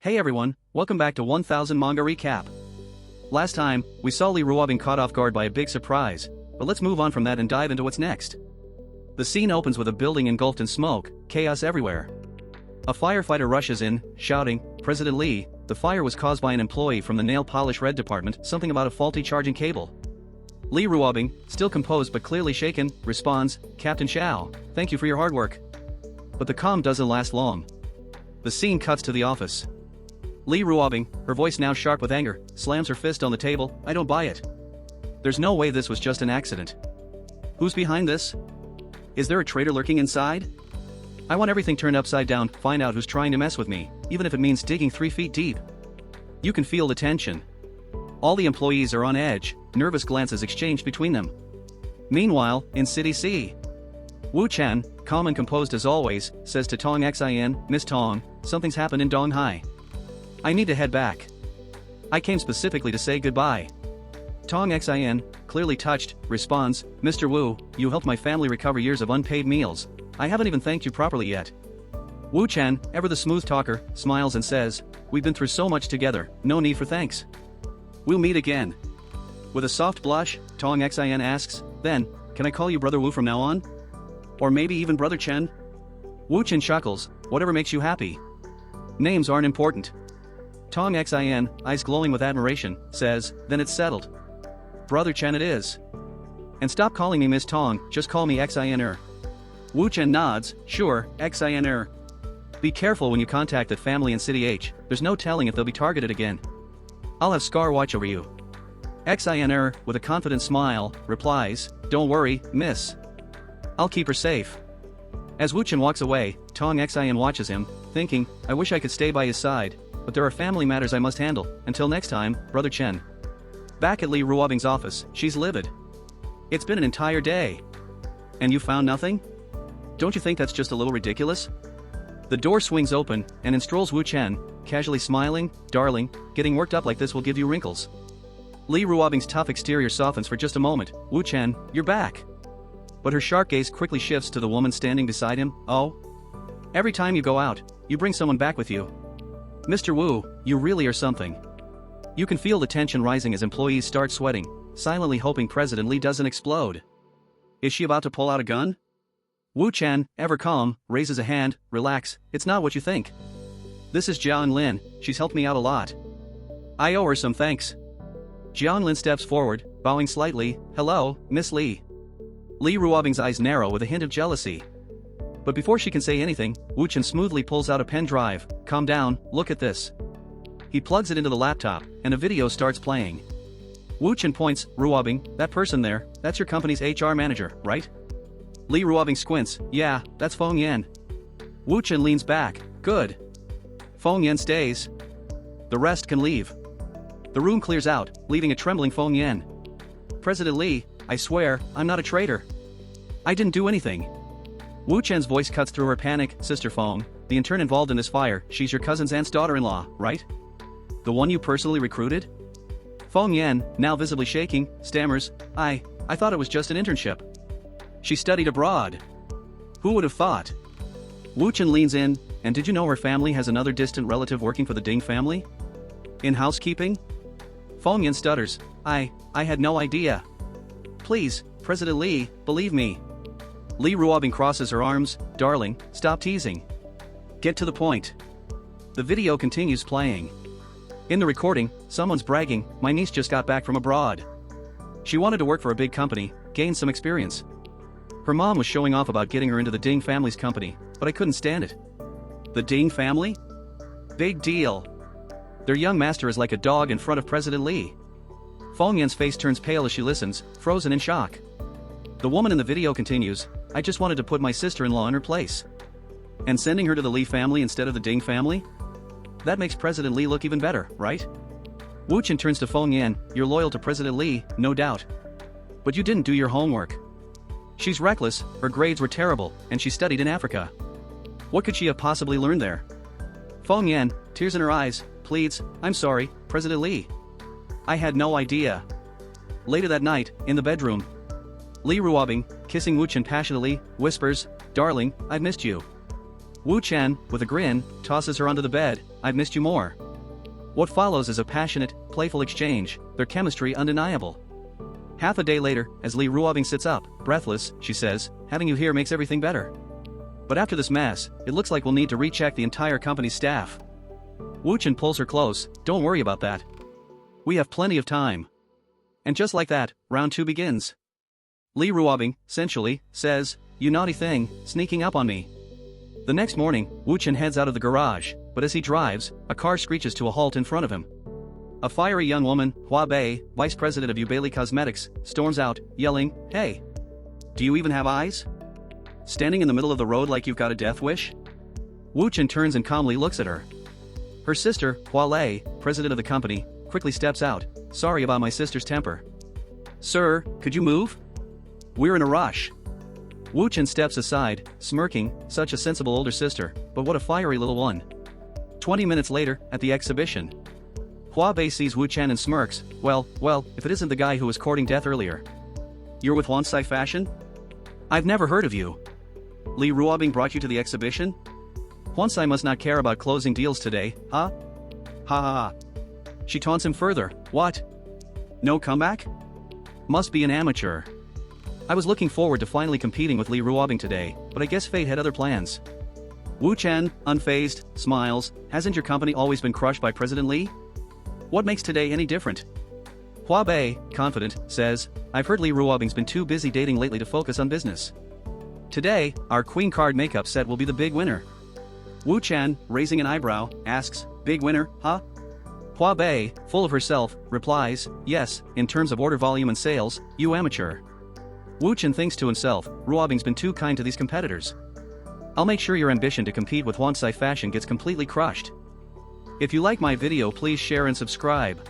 Hey everyone, welcome back to 1000 Manga Recap. Last time, we saw Lee Ruo being caught off guard by a big surprise, but let's move on from that and dive into what's next. The scene opens with a building engulfed in smoke, chaos everywhere. A firefighter rushes in, shouting, "President Lee, the fire was caused by an employee from the nail polish red department, something about a faulty charging cable." Lee Ruobing, still composed but clearly shaken, responds, "Captain Xiao, thank you for your hard work." But the calm doesn't last long. The scene cuts to the office. Lee Ruobing, her voice now sharp with anger, slams her fist on the table. "I don't buy it. There's no way this was just an accident. Who's behind this? Is there a traitor lurking inside? I want everything turned upside down, find out who's trying to mess with me, even if it means digging 3 feet deep." You can feel the tension. All the employees are on edge, nervous glances exchanged between them. Meanwhile, in City C, Wu Chen, calm and composed as always, says to Tong Xin, "Miss Tong, something's happened in Donghai. I need to head back. I came specifically to say goodbye." Tong Xin, clearly touched, responds, "Mr. Wu, you helped my family recover years of unpaid meals. I haven't even thanked you properly yet." Wu Chen, ever the smooth talker, smiles and says, "We've been through so much together, no need for thanks. We'll meet again." With a soft blush, Tong Xin asks, "Then, can I call you Brother Wu from now on? Or maybe even Brother Chen?" Wu Chen chuckles, "Whatever makes you happy. Names aren't important." Tong Xin, eyes glowing with admiration, says, "Then it's settled. Brother Chen it is. And stop calling me Miss Tong, just call me Xin-er." Wu Chen nods, "Sure, Xin-er. Be careful when you contact that family in City H, there's no telling if they'll be targeted again. I'll have Scar watch over you." Xin-er, with a confident smile, replies, "Don't worry, miss. I'll keep her safe." As Wu Chen walks away, Tong Xin watches him, thinking, "I wish I could stay by his side, but there are family matters I must handle. Until next time, Brother Chen." Back at Lee Ruobing's office, she's livid. "It's been an entire day. And you found nothing? Don't you think that's just a little ridiculous?" The door swings open, and in strolls Wu Chen, casually smiling, "Darling, getting worked up like this will give you wrinkles." Lee Ruobing's tough exterior softens for just a moment. "Wu Chen, you're back." But her sharp gaze quickly shifts to the woman standing beside him. "Oh? Every time you go out, you bring someone back with you. Mr. Wu, you really are something." You can feel the tension rising as employees start sweating, silently hoping President Lee doesn't explode. Is she about to pull out a gun? Wu Chen, ever calm, raises a hand. "Relax, it's not what you think. This is Jian Lin, she's helped me out a lot. I owe her some thanks." Jian Lin steps forward, bowing slightly. "Hello, Miss Lee." Lee Ruobing's eyes narrow with a hint of jealousy. But before she can say anything, Wu Chen smoothly pulls out a pen drive. "Calm down, look at this." He plugs it into the laptop, and a video starts playing. Wu Chen points, "Ruobing, that person there, that's your company's HR manager, right?" Lee Ruobing squints, "Yeah, that's Feng Yan." Wu Chen leans back, "Good. Feng Yan stays. The rest can leave." The room clears out, leaving a trembling Feng Yan. "President Lee, I swear, I'm not a traitor. I didn't do anything." Wu Chen's voice cuts through her panic. "Sister Feng, the intern involved in this fire, she's your cousin's aunt's daughter-in-law, right? The one you personally recruited?" Feng Yan, now visibly shaking, stammers, I thought it was just an internship. She studied abroad. Who would have thought?" Wu Chen leans in, "And did you know her family has another distant relative working for the Ding family? In housekeeping?" Feng Yan stutters, I had no idea. Please, President Lee, believe me." Lee Ruobing crosses her arms. "Darling, stop teasing. Get to the point." The video continues playing. In the recording, someone's bragging, "My niece just got back from abroad. She wanted to work for a big company, gain some experience. Her mom was showing off about getting her into the Ding family's company, but I couldn't stand it." The Ding family? Big deal. Their young master is like a dog in front of President Lee. Feng Yan's face turns pale as she listens, frozen in shock. The woman in the video continues, "I just wanted to put my sister-in-law in her place. And sending her to the Lee family instead of the Ding family? That makes President Lee look even better, right?" Wu Chen turns to Feng Yan, "You're loyal to President Lee, no doubt. But you didn't do your homework. She's reckless, her grades were terrible, and she studied in Africa. What could she have possibly learned there?" Feng Yan, tears in her eyes, pleads, "I'm sorry, President Lee. I had no idea." Later that night, in the bedroom, Lee Ruobing, kissing Wu Chen passionately, whispers, "Darling, I've missed you. Wu Chen, with a grin, tosses her onto the bed. I've missed you more. What follows is a passionate, playful exchange, their chemistry undeniable. Half a day later, as Li Ruobing sits up, breathless, she says, having you here makes everything better. But after this mess, it looks like we'll need to recheck the entire company's staff. Wu Chen pulls her close. Don't worry about that. We have plenty of time. And just like that, round 2 begins. Li Ruobing, sensually, says, you naughty thing, sneaking up on me. The next morning, Wu Chen heads out of the garage, but as he drives, a car screeches to a halt in front of him. A fiery young woman, Hua Bei, vice president of Yubeli Cosmetics, storms out, yelling, hey! Do you even have eyes? Standing in the middle of the road like you've got a death wish? Wu Chen turns and calmly looks at her. Her sister, Hua Lei, president of the company, quickly steps out, sorry about my sister's temper. Sir, could you move? We're in a rush. Wu Chen steps aside, smirking, such a sensible older sister, but what a fiery little one. 20 minutes later, at the exhibition. Hua Bei sees Wu Chen and smirks, well, if it isn't the guy who was courting death earlier. You're with Wansai Fashion? I've never heard of you. Li Ruobing brought you to the exhibition? Wansai must not care about closing deals today, huh? Ha ha ha. She taunts him further, what? No comeback? Must be an amateur. I was looking forward to finally competing with Li Ruobing today, but I guess fate had other plans. Wu Chen, unfazed, smiles, hasn't your company always been crushed by President Li? What makes today any different? Hua Bei, confident, says, I've heard Li Ruobing's been too busy dating lately to focus on business. Today, our queen card makeup set will be the big winner. Wu Chen, raising an eyebrow, asks, big winner, huh? Hua Bei, full of herself, replies, yes, in terms of order volume and sales, you amateur. Wu Chen thinks to himself, Ruobing's been too kind to these competitors. I'll make sure your ambition to compete with Wansai Fashion gets completely crushed. If you like my video, please share and subscribe.